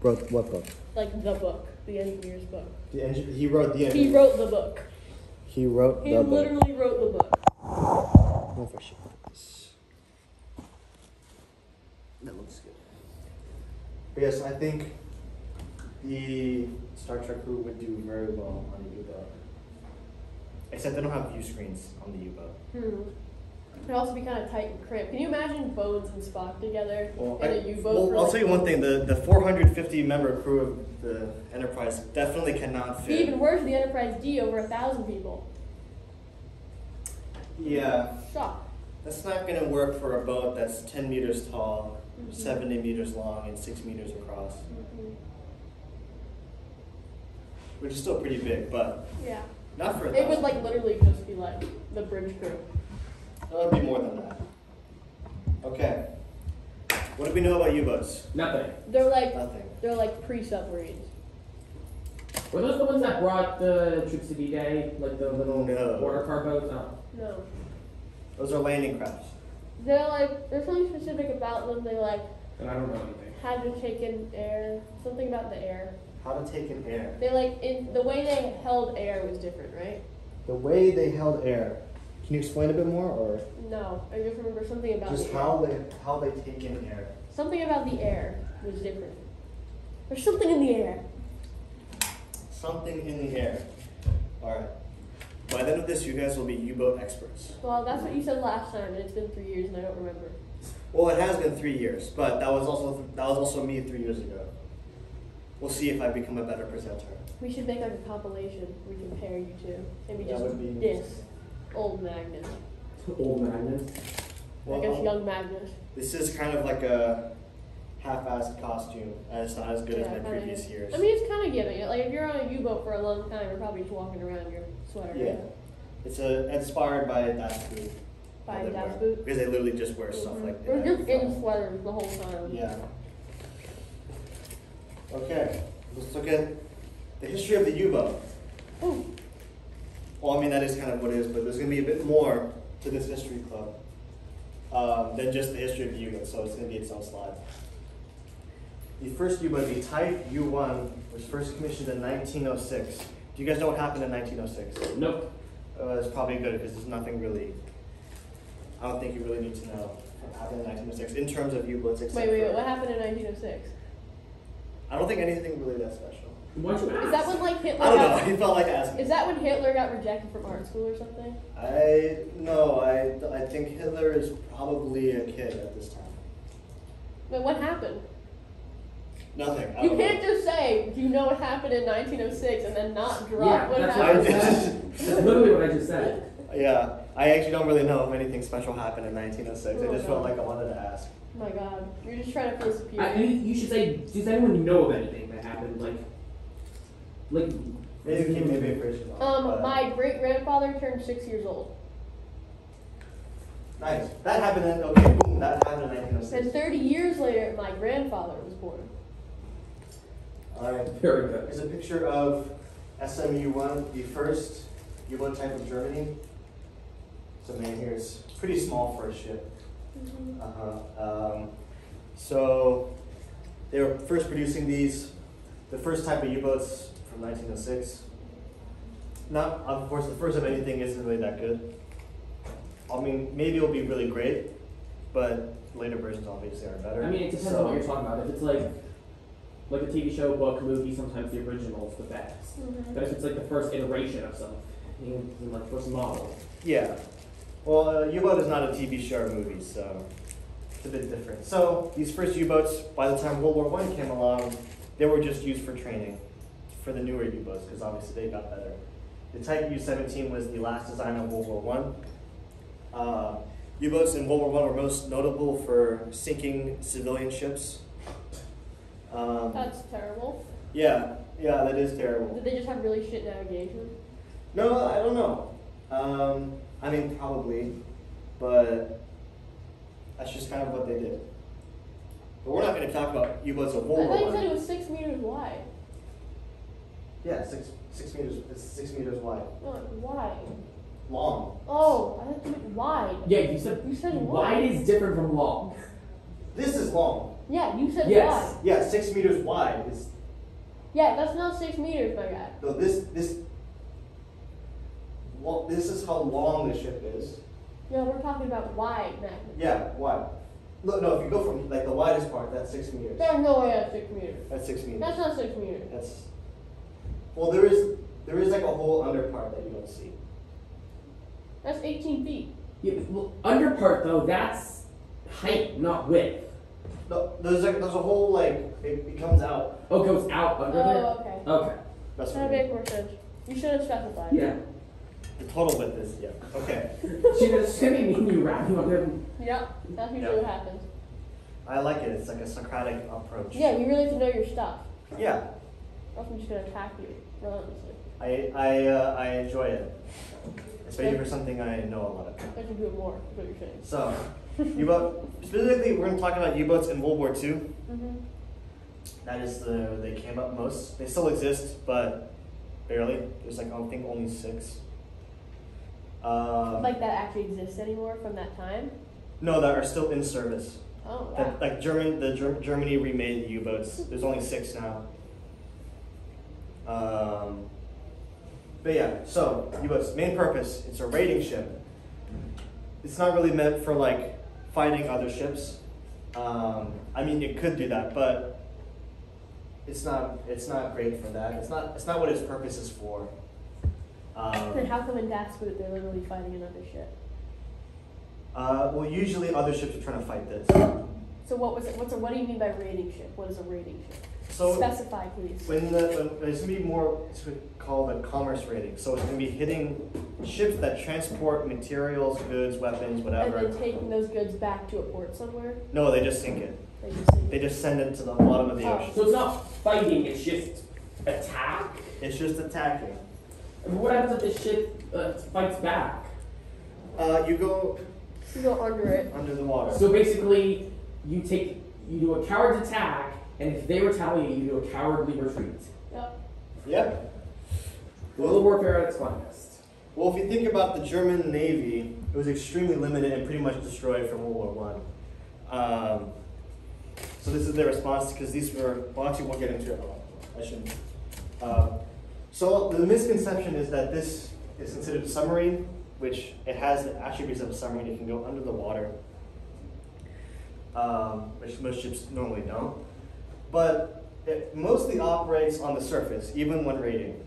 Wrote what book? Like the book, the engineer's book. He wrote the. He wrote the book. He wrote He the book. literally wrote the book. What if I should put this? That looks good. But yes, I think the Star Trek crew would do very well on the U-boat. Except they don't have view screens on the U-boat. It'd also be kind of tight and cramped. Can you imagine Bones and Spock together in a U-boat? Well, I'll tell you one thing. The 450-member crew of the Enterprise definitely cannot fit. Even worse, the Enterprise D, over 1,000 people. Yeah. Shock. That's not going to work for a boat that's 10 meters tall, 70 meters long, and 6 meters across. Which is still pretty big, but yeah, not for a it would 1,000. like literally just be like the bridge crew. That would be more than that. Okay. What do we know about U-boats? Nothing. They're Nothing. like pre-submarines. Were those the ones that brought the troops to D-Day? Like the little No. border car boats? Oh. No, Those are landing crafts. they're like there's something specific about them. They like And I don't know anything. had to take in air. Something about the air. How to take in air. They like in the way they held air was different, right? The way they held air. Can you explain a bit more, or No, I just remember something about just the how air. how they take in air? Something about the air was different. There's something in the air. Something in the air. All right. By the end of this, you guys will be U-boat experts. Well, that's what you said last time, and it's been 3 years, and I don't remember. Well, it has been 3 years, but that was also me 3 years ago. We'll see if I become a better presenter. We should make like a compilation we compare you to. Maybe That just would be this old Magnus. Old Magnus. I guess young Magnus. This is kind of like a half-assed costume, and it's not as good as my kinda previous is. years. I mean, it's kind of giving it. Like if you're on a U-boat for a long time, you're probably just walking around in your sweater. Yeah. It's inspired by Das Boot. By They Das wear- Boot. Because they literally just wear stuff like We're that. just in sweaters the whole time. Yeah. Okay, let's look at the history of the U-boat. Ooh. Well, I mean, that is kind of what it is, but there's going to be a bit more to this history club than just the history of the U-boat, so it's going to be its own slide. The first U-boat, the Type U-1, was first commissioned in 1906. Do you guys know what happened in 1906? Nope. It's probably good because there's nothing really, I don't think you really need to know what happened in 1906 in terms of U-boats. except Wait, for- what happened in 1906? I don't think anything really that special. Why'd you ask? Is that when like Hitler I don't know, got, he felt like asking. is that when Hitler got rejected from art school or something? I think Hitler is probably a kid at this time. Wait, what happened? Nothing. I You don't can't know. just say, do you know what happened in 1906 and then not drop Yeah, what that's what I happened? just said. That's literally what I just said. Yeah, I actually don't really know if anything special happened in 1906. Oh, I just no. felt like I wanted to ask. Oh my god, you're just trying to feel superior. You should say, does anyone know of anything that happened? Like Maybe a version of it, but- My great grandfather turned 6 years old. Nice. That happened in, okay, boom, that happened in And 1906. 30 years later, my grandfather was born. Alright, very good. here's a picture of SMU-1, the first U-boat type of Germany. So man, here it's pretty small for a ship. So they were first producing these, the first type of U-boats from 1906. Not, of course, the first of anything isn't really that good. I mean, maybe it'll be really great, but later versions obviously are better. I mean, it depends on what you're talking about. If it's like a TV show, book, movie, sometimes the original's the best. But if it's like the first iteration of something, like first model. Yeah. Well, U-boat is not a TV show or movie, so it's a bit different. So these first U-boats, by the time World War I came along, they were just used for training for the newer U-boats, because obviously they got better. The Type U-17 was the last design of World War I. U-boats in World War I were most notable for sinking civilian ships. That's terrible. Yeah, that is terrible. Did they just have really shit navigation? No, I don't know. I mean, probably, but that's just kind of what they did. But we're not going to talk about U-boats of I World thought you War said I. it was 6 meters wide. Yeah, six meters. It's 6 meters wide. No, like wide. Long. Oh, I thought you meant wide. Yeah, You said wide wide. is different from long. This is long. Yeah, you said Yes. wide. Yeah, 6 meters wide is. Yeah, that's not 6 meters, my guy. No, this. Well, this is how long the ship is. No, we're talking about wide, man. Yeah, wide. Look, no, if you go from like the widest part, that's 6 meters. There's no way that's 6 meters. That's 6 meters. That's not 6 meters. That's. Well, there is like a whole under part that you don't see. That's 18 feet. Yeah, well, under part though, that's height, not width. No, there's a whole like it comes out. Oh, it goes out under Oh, okay. there? Okay. That's That what makes more sense. You should have specified. Yeah. the total width is. Yeah. Okay. She's gonna be mean you wrapping up there. Yep, that's usually what happens. I like it. It's like a Socratic approach. Yeah, you really have to know your stuff. Yeah. Else I'm just gonna attack you relentlessly. I enjoy it, especially for something I know a lot of. I should do it more, is what you're saying. So, U-boat, specifically, we're going to talk about U-boats in World War II. Mm-hmm. That is they came up most. They still exist, but barely. There's like, I think only 6. Like that actually exists anymore from that time? No, that are still in service. Oh, wow. That, like Germany remade the U-boats. There's only 6 now. But yeah, so U-boats, main purpose, it's a raiding ship. It's not really meant for like fighting other ships. I mean, it could do that, but it's not great for that. It's not what its purpose is for. Then how come in Das Boot they're literally fighting another ship? Well, usually other ships are trying to fight this. So what do you mean by raiding ship? What is a raiding ship? So Specify, please. when it's gonna be more, it's called a commerce raiding. So it's gonna be hitting ships that transport materials, goods, weapons, whatever. And then taking those goods back to a port somewhere? No, they just sink it. They They just send it to the bottom of the Oh. ocean. So it's not fighting, it's just attack. It's just attacking. And what happens if the ship fights back? You go You go under it. under the water. So basically, you do a coward's attack, and if they retaliate, you do a cowardly retreat. Yep. Yep. Guerrilla warfare at its finest. Well, if you think about the German Navy, it was extremely limited and pretty much destroyed from World War I. So this is their response, because these were, well actually we'll get into it. I shouldn't. So the misconception is that this is considered a submarine, which it has the attributes of a submarine. It can go under the water, which most ships normally don't. But it mostly operates on the surface, even when raiding.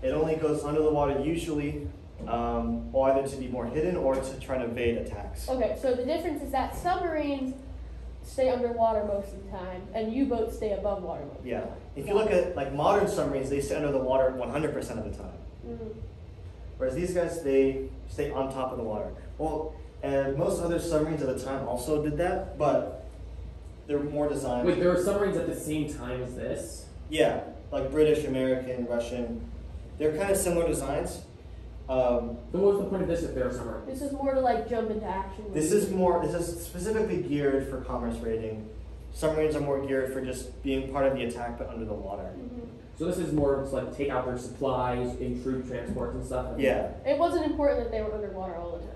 It only goes under the water usually, either to be more hidden or to try to evade attacks. Okay, so the difference is that submarines stay underwater most of the time, and U-boats stay above water most of the Yeah. time. If you look at like modern submarines, they stay under the water 100% of the time. Mhm. Whereas these guys, they stay on top of the water. Well, and most other submarines at the time also did that, but they're more designed. Wait, there were submarines at the same time as this? Yeah, like British, American, Russian. They're kind of similar designs. Then what was the point of this if there were submarines? This is more to like jump into action. with This you. is specifically geared for commerce raiding. Submarines are more geared for just being part of the attack but under the water. Mhm. So this is more to like take out their supplies in troop transports and stuff? Yeah. It wasn't important that they were underwater all the time.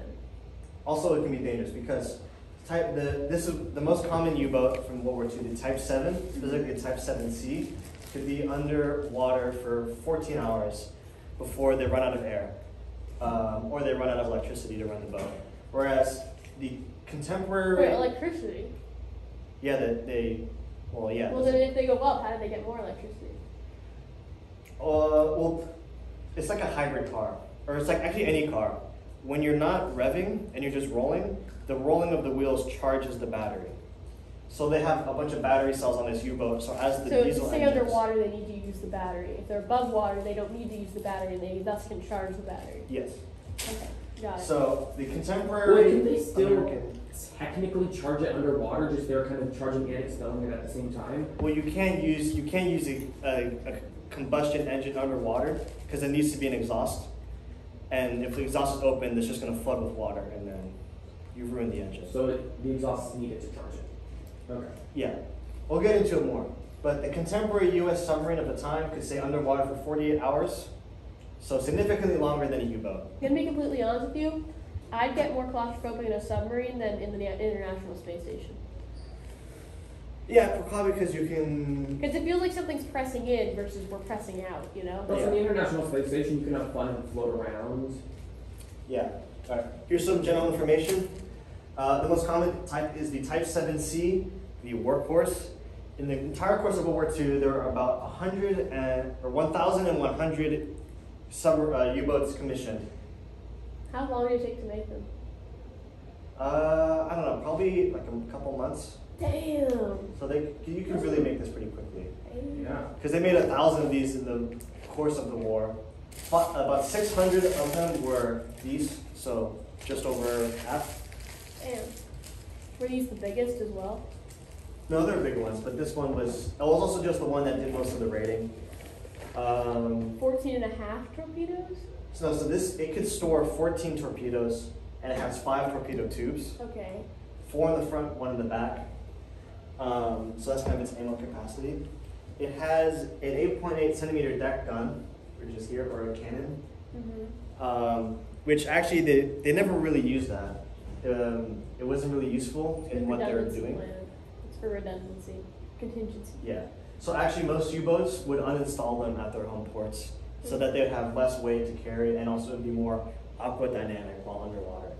Also, it can be dangerous because this is the most common U-boat from World War II, the Type 7, specifically the Type 7C, could be underwater for 14 hours before they run out of air, or they run out of electricity to run the boat. Whereas the contemporary, Wait, electricity? yeah, well, yeah. Well, then if they go up, how do they get more electricity? Well, it's like a hybrid car, or it's like actually any car. When you're not revving and you're just rolling, the rolling of the wheels charges the battery. So they have a bunch of battery cells on this U-boat. So as the So to diesel stay engines, underwater, they need to use the battery. If they're above water, they don't need to use the battery, and they thus can charge the battery. yes. Okay, got it. So the Well, contemporary can they still American. technically charge it underwater, just they're kind of charging and expelling it at the same time? Well, you can't use a combustion engine underwater because it needs to be an exhaust. And if the exhaust is open, it's just going to flood with water, and then you ruin the engine. So the exhaust is needed to charge it. Okay. Yeah, we'll get into it more. But the contemporary U.S. submarine of the time could stay underwater for 48 hours, so significantly longer than a U-boat. I'm gonna be completely honest with you. I'd get more claustrophobic in a submarine than in the International Space Station. Yeah, probably because you can. Because it feels like something's pressing in versus we're pressing out, you know? Plus, on the International Space Station, you can have fun and float around. Yeah. All right. Here's some general information. The most common type is the Type 7C, the workhorse. In the entire course of World War II, there were about 1,100 U-boats commissioned. How long did it take to make them? I don't know, probably like a couple months. Damn. So you can really make this pretty quickly. Yeah. Because they made 1,000 of these in the course of the war. But about 600 of them were these, so just over half. Damn. Were these the biggest as well? No, they're big ones, but this one was also just the one that did most of the rating. 14 and a half torpedoes? So it could store 14 torpedoes, and it has 5 torpedo tubes, Okay. 4 in the front, 1 in the back. So that's kind of its ammo capacity. It has an 8.8 centimeter deck gun, which is here, or a cannon, Mm-hmm. which actually they never really used that. It wasn't really useful in what they were doing. It's for redundancy, contingency. Yeah. So actually, most U-boats would uninstall them at their home ports, so that they'd have less weight to carry, and also be more aquadynamic while underwater.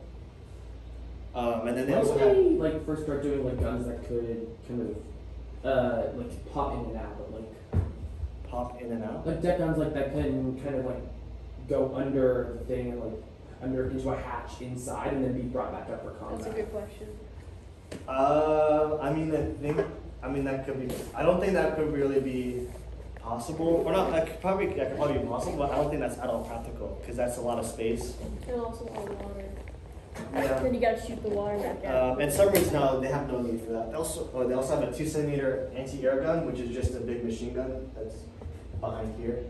And then they also When had. did they first start doing guns that could kind of pop in and out, but Pop in and out. deck guns that can kind of go under the thing and under into a hatch inside and then be brought back up for combat. That's a good question. I mean that could be. I don't think that could really be possible. Or not. That could probably be possible, but I don't think that's at all practical because that's a lot of space. And also all water. Yeah. Then you gotta shoot the water back out. And submarines now, they have no need for that. They also have a 2 centimeter anti-air gun, which is just a big machine gun that's behind here.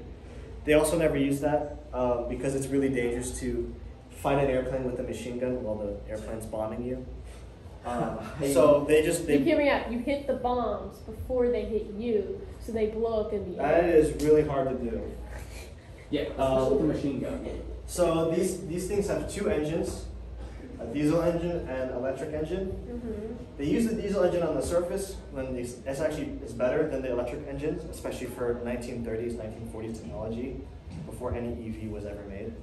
They also never use that because it's really dangerous to fight an airplane with a machine gun while the airplane's bombing you. So You hear me out. You hit the bombs before they hit you, so they blow up in the that air. is really hard to do. Yeah, especially with the machine gun. So these things have 2 engines, a diesel engine and electric engine. Mm-hmm. They use the diesel engine on the surface when it's better than the electric engines, especially for 1930s, 1940s technology, before any EV was ever made.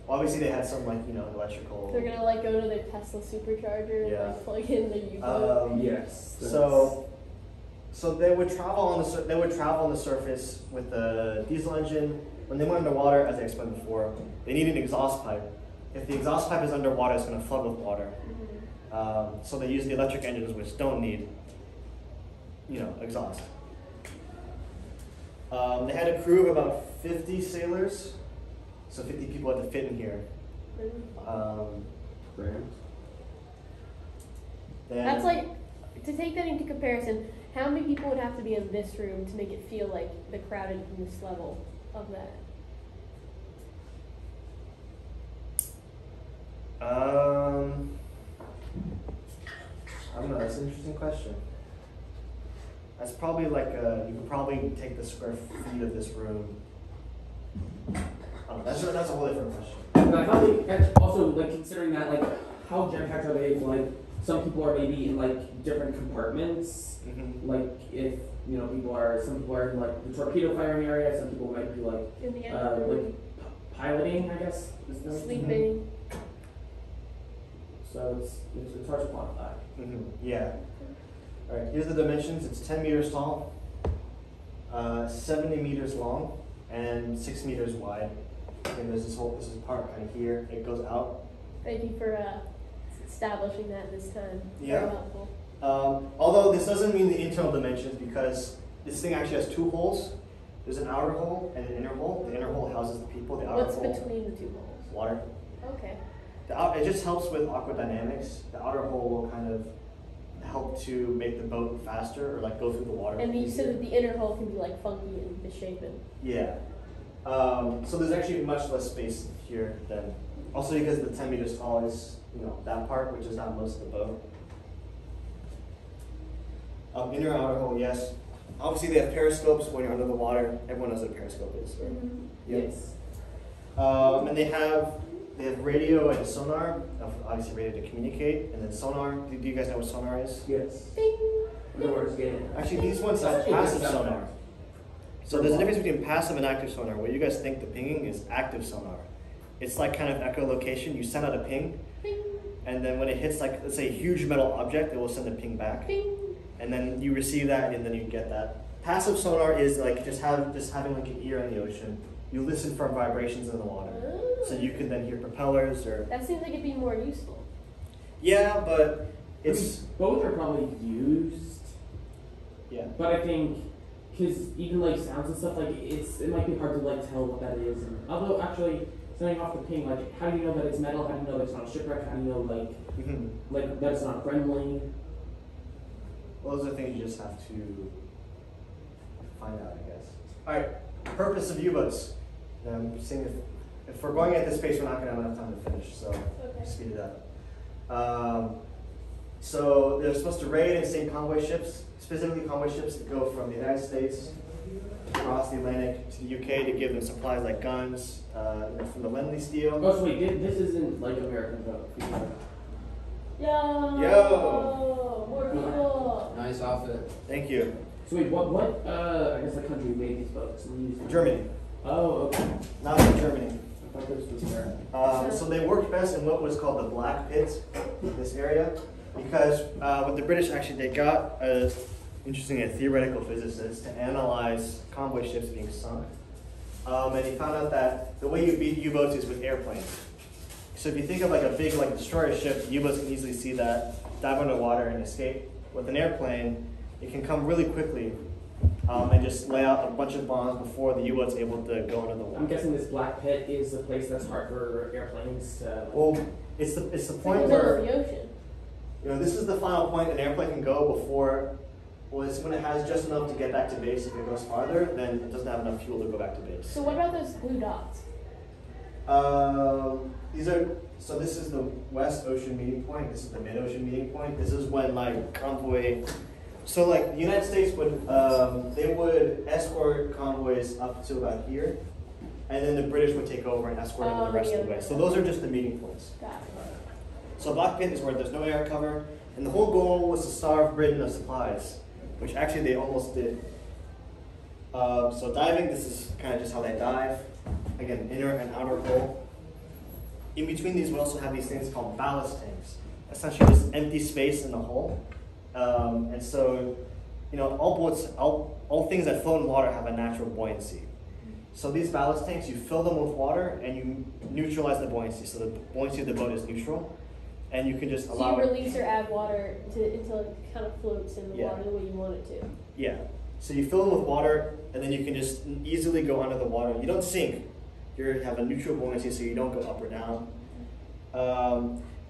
Obviously they had some electrical. They're gonna go to their Tesla supercharger Yeah. and plug in the U-boat. Yes. So they would travel on the surface with the diesel engine. When they went underwater, as I explained before, they need an exhaust pipe. If the exhaust pipe is underwater, it's going to flood with water. Mm-hmm. So they use the electric engines, which don't need, exhaust. They had a crew of about 50 sailors, so 50 people had to fit in here. Grand. That's to take that into comparison, how many people would have to be in this room to make it feel like the crowdedness level of that? I don't know. That's an interesting question. That's probably you could probably take the square feet of this room. That's a whole different question. But I thought also considering that how jam-packed are they? Some people are maybe in different compartments. Mm-hmm. If some people are in the torpedo firing area. Some people might be In the end, piloting, I guess. sleeping. So it's hard to quantify. Mm-hmm. Yeah. All right. Here's the dimensions. It's 10 meters tall, 70 meters long, and 6 meters wide. And there's this part kind of here. It goes out. Thank you for establishing that this time. Yeah. Very helpful. Although this doesn't mean the internal dimensions because this thing actually has 2 holes. There's an outer hole and an inner hole. The inner hole houses the people. The outer What's hole, between the 2 holes? water. Okay. It just helps with aquadynamics. The outer hole will kind of help to make the boat faster or go through the water. And you said that the inner hole can be funky and misshapen. Yeah. So there's actually much less space here than, also because the 10 meters tall is, that part, which is not most of the boat. Inner outer hole, yes. Obviously they have periscopes when you're under the water. Everyone knows what a periscope is. Right? Mm-hmm. Yep. Yes. And they have they have radio and sonar, obviously radio to communicate, and then sonar. Do you guys know what sonar is? Yes. Bing. The word is getting. Actually, these ones have passive sonar. So there's a difference between passive and active sonar. What you guys think the pinging is active sonar. It's like kind of echolocation. You send out a ping, Bing. and then when it hits like, let's say a huge metal object, it will send a ping back. Bing. And then you receive that, and then you get that. Passive sonar is like just having like an ear in the ocean. You listen for vibrations in the water, so you can then hear propellers or. That seems like it'd be more useful. Yeah, but it's Both are probably used, yeah. but I think because even like sounds and stuff, like it might be hard to like tell what that is. And although actually sending off the ping, like how do you know that it's metal? How do you know that it's not a shipwreck? How do you know like that it's not friendly? Well, those are things you just have to find out, I guess. All right, purpose of U-boats. I'm seeing if we're going at this pace, we're not going to have enough time to finish, so speed it up. So they're supposed to raid and sink convoy ships, specifically convoy ships that go from the United States across the Atlantic to the UK to give them supplies like guns, from the Lend-Lease deal. Oh, so wait, this isn't like American boat. Yo, more people. Nice outfit. Thank you. So wait, what I guess the country made these boats and used them? Germany. Oh, okay. Not in Germany. I thought this was America. So they worked best in what was called the Black Pit, this area, because what the British actually, they got, interesting, a theoretical physicist to analyze convoy ships being sunk. And he found out that the way you beat U-boats is with airplanes. So if you think of like a big like destroyer ship, U-boats can easily see that, dive underwater and escape. With an airplane, it can come really quickly and just lay out a bunch of bombs before the U-boat's able to go under the water. I'm guessing this black pit is the place that's hard for airplanes to. Well, it's the point It's where, the ocean. this is the final point an airplane can go before, well, it's when it has just enough to get back to base. If it goes farther, then it doesn't have enough fuel to go back to base. So what about those blue dots? So this is the West Ocean meeting point. This is the Mid Ocean meeting point. This is when like convoy. So like the United States would, they would escort convoys up to about here, and then the British would take over and escort them the rest of the way. So those are just the meeting points. Got it. So Black Pit is where there's no air cover, and the whole goal was to starve Britain of supplies, which actually they almost did. So diving, this is kind of just how they dive. Again, inner and outer hull. In between these, we also have these things called ballast tanks. Essentially, just empty space in the hull. And so, all boats, all things that float in water have a natural buoyancy. So these ballast tanks, you fill them with water and you neutralize the buoyancy. So the buoyancy of the boat is neutral, and you can just allow So you it. release or add water until it kind of floats in the Yeah. water the way you want it to. Yeah. So you fill them with water, and then you can just easily go under the water. You don't sink. You have a neutral buoyancy, so you don't go up or down.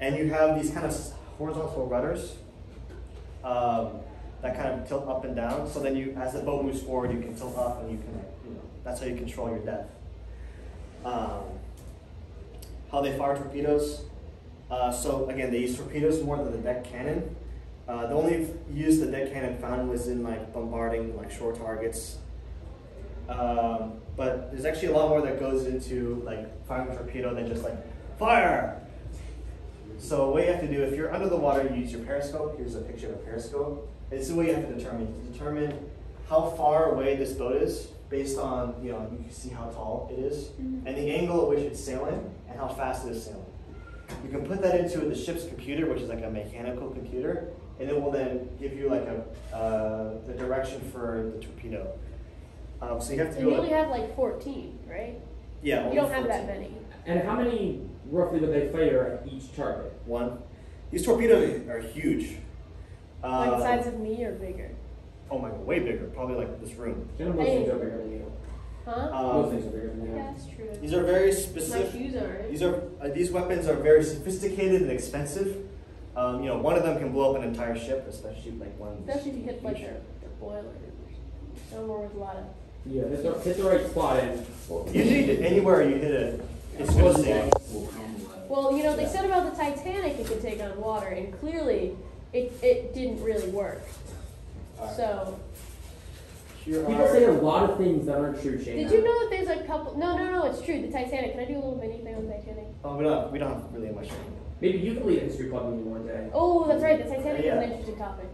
And you have these kind of horizontal rudders that kind of tilt up and down. So then as the boat moves forward, you can tilt up, and you can, that's how you control your depth. How they fire torpedoes. So again, they use torpedoes more than the deck cannon. The only use the deck cannon found was in like bombarding like shore targets. But there's actually a lot more that goes into like firing a torpedo than just like fire. So what you have to do, if you're under the water, you use your periscope. Here's a picture of a periscope. And this is what you have to determine. You determine how far away this boat is based on, you can see how tall it is, and the angle at which it's sailing, and how fast it is sailing. You can put that into the ship's computer, which is like a mechanical computer, and it will then give you like the direction for the torpedo. So you have to And do you only have like 14, right? Yeah, You only don't have 14. that many. And how many roughly would they fire at each target? One. These torpedoes are huge. Like the size of me or bigger. Oh my god, way bigger. Probably like this room. You know, most Hey. things are bigger than you. Huh? Most things are bigger than you. Yeah, that's true. These are very My specific. shoes aren't. These weapons are very sophisticated and expensive. One of them can blow up an entire ship, especially like one. Especially if you hit like their boiler. Somewhere with a lot of. Yeah, hit the right spot and. Usually, anywhere you hit it, it's going to sink. Well, they said about the Titanic it could take on water, and clearly it didn't really work. So People say a lot of things that aren't true, Shane. Did you know that there's a couple? No, it's true. The Titanic. Can I do a little mini thing on Titanic? Oh, we don't have really much. Maybe you can lead a history club meeting one day. Oh, that's right. The Titanic Yeah. is an interesting topic.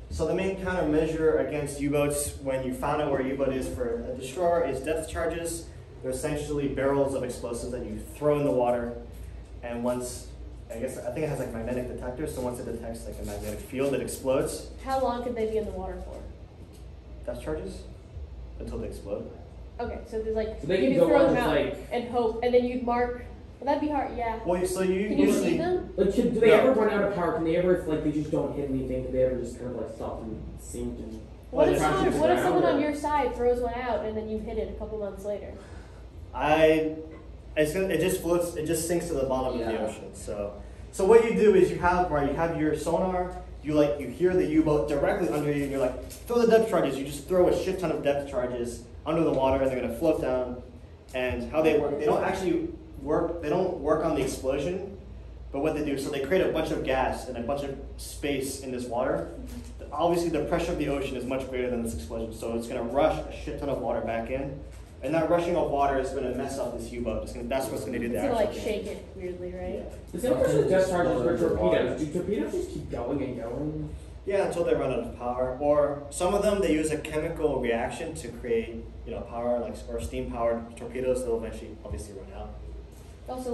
So the main countermeasure against U-boats when you find out where a U-boat is for a destroyer is depth charges. They're essentially barrels of explosives that you throw in the water, and once, I think it has like magnetic detectors, so once it detects like a magnetic field, it explodes. How long could they be in the water for? Depth charges until they explode. Okay, so there's like So they you can could go throw on them just out like. and hope, and then you'd mark. Well, that'd be hard. Yeah. Well, so you Can you usually see them? Like, do they No. ever run out of power? Can they ever, if like they just don't hit anything, can they ever just kind of like stop and sink and? What if Well, someone, crashes what if around, someone on or- your side throws one out and then you hit it a couple months later? it just floats, it just sinks to the bottom of the Yeah. ocean. So what you do is you have your sonar, you hear the U-boat directly under you, and you're like, throw the depth charges. You just throw a shit ton of depth charges under the water, and they're gonna float down. And how they work, they don't actually work. They don't work on the explosion, but what they do, so they create a bunch of gas and a bunch of space in this water. Obviously, the pressure of the ocean is much greater than this explosion, so it's gonna rush a shit ton of water back in. And that rushing of water is going to mess up this U-boat. That's what's going to do the It's gonna actual like damage. shake it weirdly, right? The same question with depth charges for torpedoes. Do torpedoes just keep going and going? Yeah, until they run out of power. Or some of them, they use a chemical reaction to create, power, or steam-powered torpedoes. They'll eventually, obviously, run out. Also,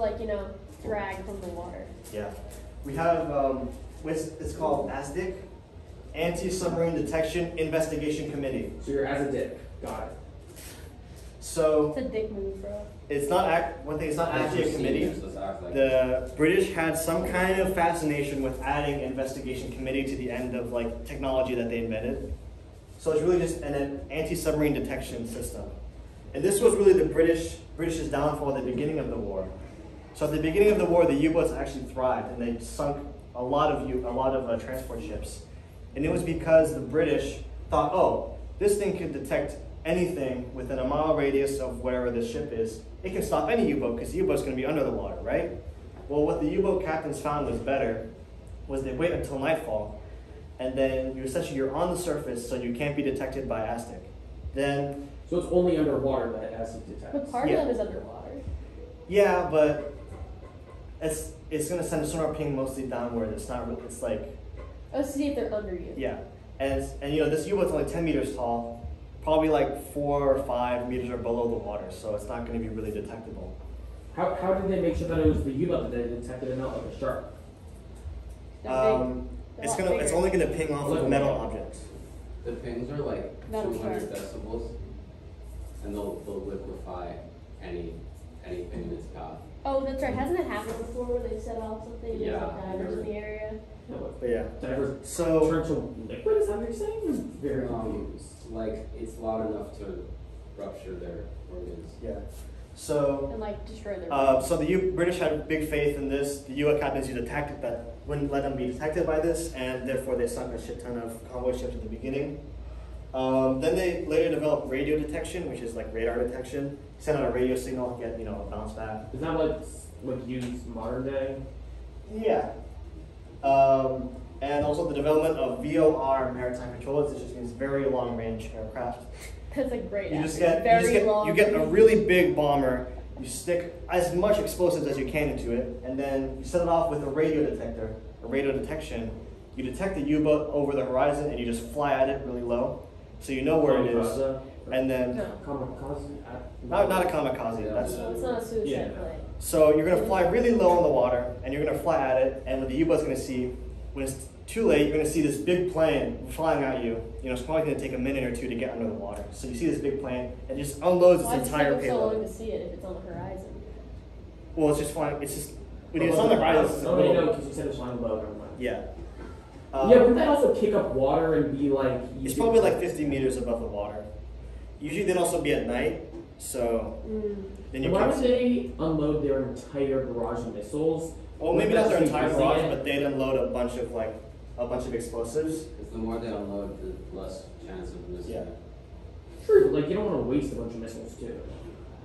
drag from the water. Yeah, we have it's called ASDIC, Anti-Submarine Detection Investigation Committee. So you're as a dick. Got it. So It's a dick move, bro. it's not one thing. It's not actually a committee. The British had some kind of fascination with adding investigation committee to the end of technology that they invented. So it's really just an anti-submarine detection system. And this was really the British's downfall at the beginning of the war. So at the beginning of the war, the U-boats actually thrived, and they sunk a lot of transport ships. And it was because the British thought, oh, this thing can detect anything within a mile radius of wherever this ship is. It can stop any U-boat because the U-boat's going to be under the water, right? Well, what the U-boat captains found was better was they wait until nightfall, and then you're on the surface, so you can't be detected by ASDIC. Then So it's only underwater that ASDIC detects. But part Yeah. of them is underwater. yeah, but it's going to send a sonar ping mostly downward. It's not. It's like Oh, see if they're under you. yeah, and this U-boat's only 10 meters tall. Probably 4 or 5 meters or below the water, so it's not going to be really detectable. How did they make sure that it was the U-boat that they detected and not like a shark? They're big. They're It's a lot it's bigger. only going to ping off of metal objects. The pings are like Metal 200 shark. decibels, and they'll liquefy anything in its path. Oh, that's right. Hasn't it happened before where they set off something and there's Yeah, divers in the area? No, what? But yeah, Divers so turn to liquid, is that what you're saying? I'm very Um, confused. Like it's loud enough to rupture their organs. yeah, so And destroy their so the British had big faith in this. The U.S. captains used a tactic that wouldn't let them be detected by this, and therefore they sunk a shit ton of convoy ships at the beginning. Then they later developed radio detection, which is like radar detection. Send out a radio signal, get a bounce back. Is that like used modern day? Yeah. And also the development of VOR maritime controllers, which just means very long range aircraft. That's a great You just acronym. get long. you get a really big bomber. You stick as much explosives as you can into it, and then you set it off with a radio detector, a radio detection. You detect the U-boat over the horizon, and you just fly at it really low, so you know where it is. Kamikaze? And then No. Kamikaze? not a kamikaze. Yeah. That's No, it's not a suicide Yeah. plane. so you're gonna fly really low in the water, and you're gonna fly at it, and what the U-boat's gonna see when it's too late, you're gonna see this big plane flying at you. It's probably gonna take a minute or two to get under the water. So you see this big plane, and it just unloads Why its does it entire take so long payload. to see it if it's on the horizon? Well, it's just flying. It's just when it's on the horizon. It's a Oh, little- no, because you said it's flying low. Never mind. Yeah. Yeah, wouldn't that also kick up water and be like? It's probably 50 meters above the water. Usually they'd also be at night, so then you Why can't would see. they unload their entire barrage of missiles? Well, maybe not their Wouldn't that entire just barrage, be but they'd unload a bunch of explosives. Because the more they unload, the less chance of missing. Yeah. True, but you don't want to waste a bunch of missiles too.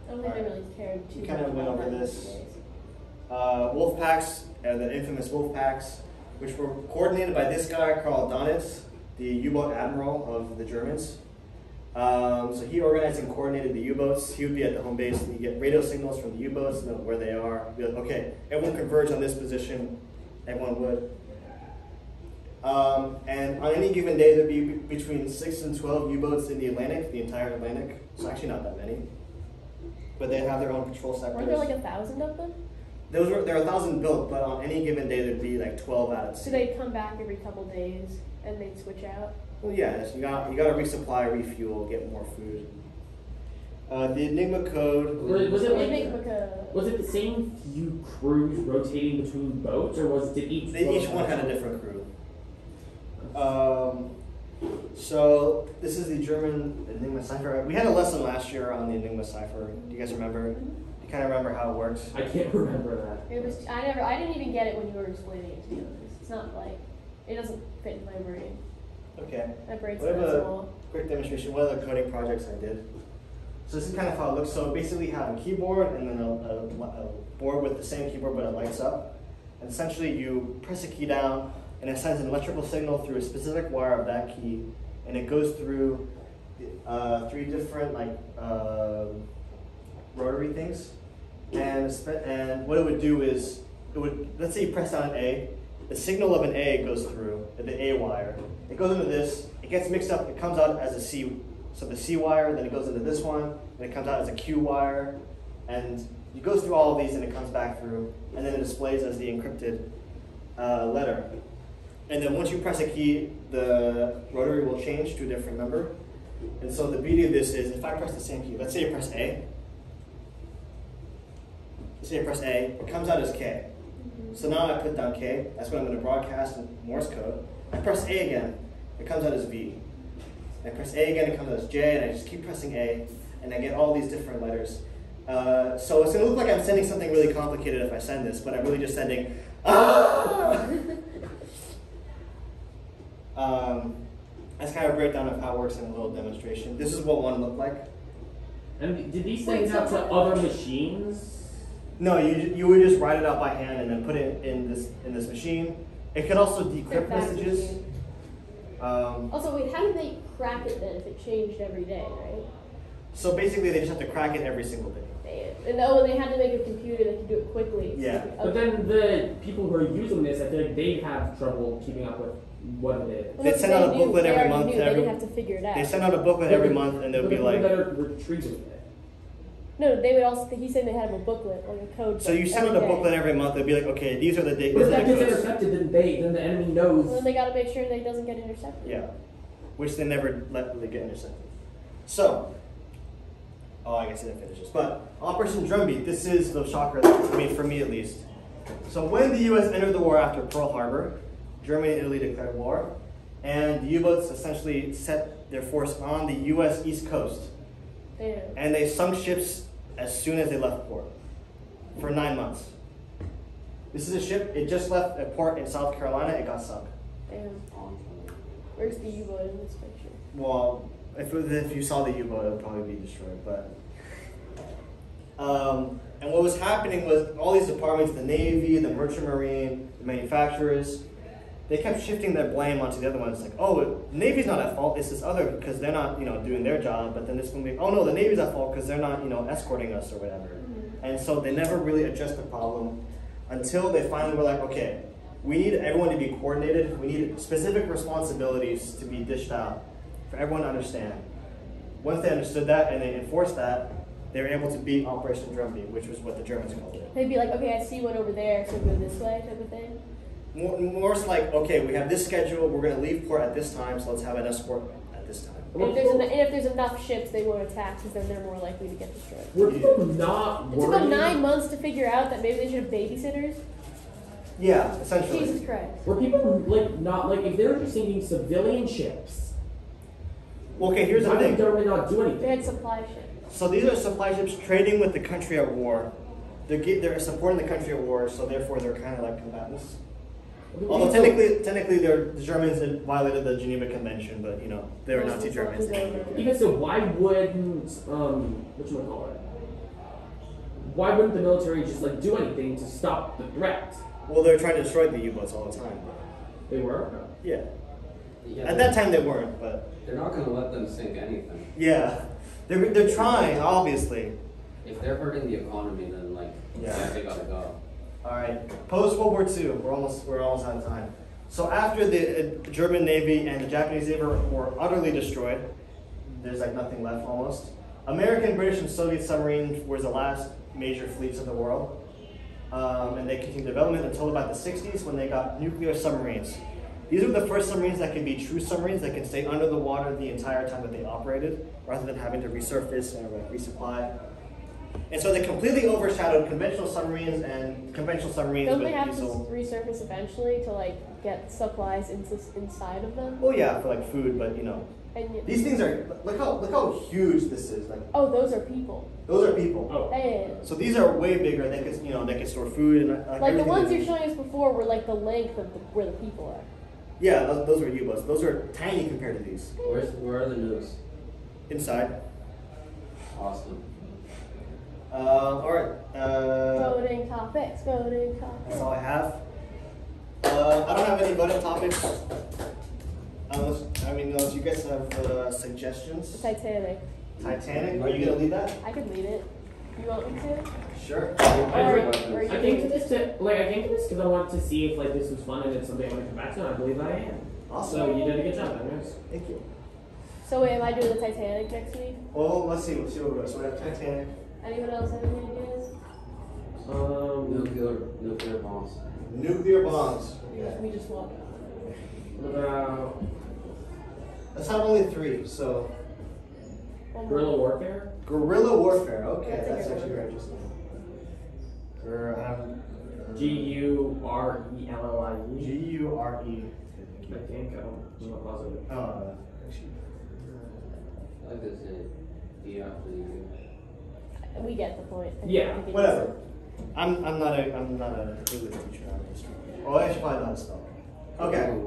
I don't think they really cared too We much kind of went about over that this. these days. Wolf packs, the infamous wolf packs, which were coordinated by this guy, Carl Donitz. the U-boat admiral of the Germans. So he organized and coordinated the U-boats. He would be at the home base, and you get radio signals from the U-boats, know where they are. Be like, okay, everyone converge on this position. Everyone would. And on any given day, there'd be between 6 and 12 U-boats in the Atlantic, the entire Atlantic. So actually not that many. But they'd have their own patrol sectors. Weren't there like 1,000 of them? There are 1,000 built, but on any given day there'd be like 12 out at sea. So they'd come back every couple days and they'd switch out? Well, yeah, so you got to resupply, refuel, get more food. The Enigma code. Was it They like, make a... was it the same few crews rotating between boats, or did each? Each one had a different crew. So this is the German Enigma cipher. We had a lesson last year on the Enigma cipher. Do you guys remember? Do you kind of remember how it works? I can't remember that. It was, I didn't even get it when you were explaining it, to be honest. It's not like, it doesn't fit in my brain. Okay. My brain's We have not a small. quick demonstration. One of the coding projects I did. So this is kind of how it looks. So basically, you have a keyboard and then a board with the same keyboard, but it lights up. And essentially, you press a key down, and it sends an electrical signal through a specific wire of that key, and it goes through 3 different rotary things. And what it would do is, let's say you press down an A, the signal of an A goes through the A wire. It goes into this, it gets mixed up, it comes out as a C, so the C wire, then it goes into this one, and it comes out as a Q wire, and it goes through all of these and it comes back through, and then it displays as the encrypted letter. And then once you press a key, the rotary will change to a different number. And so the beauty of this is, if I press the same key, let's say you press A, it comes out as K. So now I put down K, that's what I'm going to broadcast in Morse code. I press A again, it comes out as V. I press A again, it comes out as J, and I just keep pressing A, and I get all these different letters. So it's going to look like I'm sending something really complicated if I send this, but I'm really just sending, that's kind of a breakdown of how it works in a little demonstration. This is what one looked like. And did these things out to other machines? No, you would just write it out by hand and then put it in this machine. It could also decrypt fax messages. machine. Also, wait, how did they crack it then if it changed every day, right? So basically, they just have to crack it every single day. And they had to make a computer that could do it quickly. Yeah. But then the people who are using this, I feel like they have trouble keeping up with what it is. They send out a booklet every month. They didn't have to figure it out. They send out a booklet every month, and they'll But be the like. people that are retrieving it. No, they would also. He said they had a booklet, like a code. So you send out a booklet every month. They'll be like, okay, these are the dates. But if that gets codes. intercepted, then the enemy knows. Well, then they got to make sure that it doesn't get intercepted. Yeah, which they never let really get intercepted. So, I guess I didn't finish this. But Operation Drumbeat, this is the shocker, for me at least. So when the U.S. entered the war after Pearl Harbor, Germany and Italy declared war, and the U-boats essentially set their force on the U.S. East Coast. Damn. And they sunk ships as soon as they left port for 9 months. This is a ship, it just left a port in South Carolina, it got sunk. Damn. Where's the U-boat in this picture? Well, if you saw the U-boat, it would probably be destroyed. But and what was happening was all these departments, the Navy, the Merchant Marine, the manufacturers, they kept shifting their blame onto the other ones. Like, oh, the Navy's not at fault. It's this other because they're not, doing their job. But then this one be, oh no, the Navy's at fault because they're not, escorting us or whatever. Mm-hmm. And so they never really addressed the problem until they finally were like, okay, we need everyone to be coordinated. We need specific responsibilities to be dished out for everyone to understand. Once they understood that and they enforced that, they were able to beat Operation Drumbeat, which was what the Germans called it. They'd be like, okay, I see one over there, so go this way, type of thing. More like, okay, we have this schedule, we're going to leave port at this time, so let's have an escort at this time. And if there's enough ships, they won't attack, because then they're more likely to get destroyed. Were people not It took worried? them 9 months to figure out that maybe they should have babysitters. Yeah, essentially. Jesus Christ. Were people not if they were just sinking civilian ships? Well, okay, here's the Why did thing. the government not do They anything? had supply ships. So these are supply ships trading with the country at war. They're supporting the country at war, so therefore they're kind of like combatants. Although technically the Germans had violated the Geneva Convention, but they were Nazi Germans. Even so, why wouldn't why wouldn't the military just do anything to stop the threat? Well, they're trying to destroy the U-boats all the time. They were. Yeah. Yeah, At that time they weren't, but they're not gonna let them sink anything. yeah, they're trying obviously. If they're hurting the economy, then like, Yeah. they gotta go. All right, post World War II, we're almost out of time. So after the German Navy and the Japanese Navy were utterly destroyed, there's like nothing left almost. American, British, and Soviet submarines were the last major fleets of the world. And they continued development until about the 60s when they got nuclear submarines. These were the first submarines that can be true submarines that can stay under the water the entire time that they operated, rather than having to resurface and resupply. And so they completely overshadowed conventional submarines and conventional submarines Don't with they have diesel. to resurface eventually to like get supplies inside of them? Oh yeah, for like food, but you know, And these things are look how huge this is. Like oh, those are people. those are people. Oh. And So these are way bigger. They could they could store food and like the everything ones they you're need. showing us before were like the length of where the people are. Yeah, those were U-boats. Those are tiny compared to these. Where are the nukes? Inside. Awesome. All right. Voting topics. That's all I have. I don't have any voting topics. Unless you guys have The suggestions. Titanic. Titanic. Are you gonna lead that? I could lead it. You want me to? Sure. Or I came to this because I wanted to see if like this was fun and it's something I want to come back to, and I believe I am. Awesome. So you did a good job, anyways. Thank you. So wait, am I doing the Titanic next week? Well, let's see what we got. So we have Titanic. Anyone else have any ideas? Nuclear bombs. Nuclear bombs. Yeah. We just walk. What about Let's have only 3. So guerrilla warfare? guerrilla warfare. Okay, That's a that's good actually one. very interesting. Guerellie. G-U-R-E. I think I'm not positive. Actually. I like to say the after the U. We get the point. I Yeah, think it is. Whatever. I'm not a English teacher. Oh, I should probably know how to spell. Okay.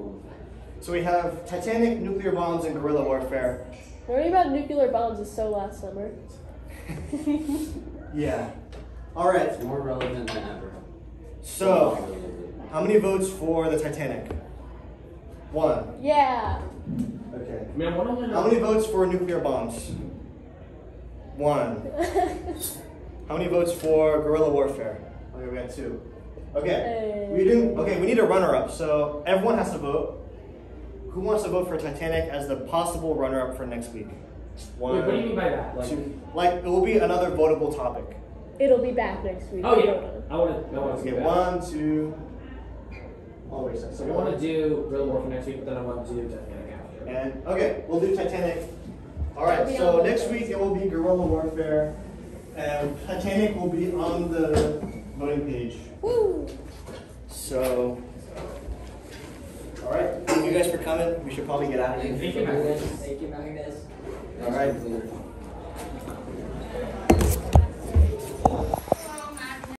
So we have Titanic, nuclear bombs, and guerrilla warfare. Learning about nuclear bombs is so last summer. Yeah. All right. It's more relevant than ever. So, how many votes for the Titanic? 1. Yeah. Okay. I mean, I want to How many votes for nuclear bombs? 1. How many votes for guerrilla warfare? Okay, we got 2. Okay. We didn't. Okay, we need a runner-up. So everyone has to vote. Who wants to vote for Titanic as the possible runner-up for next week? Wait, what do you mean by that? Like, 2. Like it will be another votable topic. It'll be back next week. oh yeah, I want to Okay, see that. 1, 2. Always. So I want to do guerrilla warfare next week, but then I want to do Titanic after. And okay, we'll do Titanic. All right. It'll be So on next the- week it will be guerrilla warfare, and Titanic will be on the voting page. Woo! So, all right. Thank you guys for coming. We should probably get out of here. Thank you, Matt. Thank you, Magnet.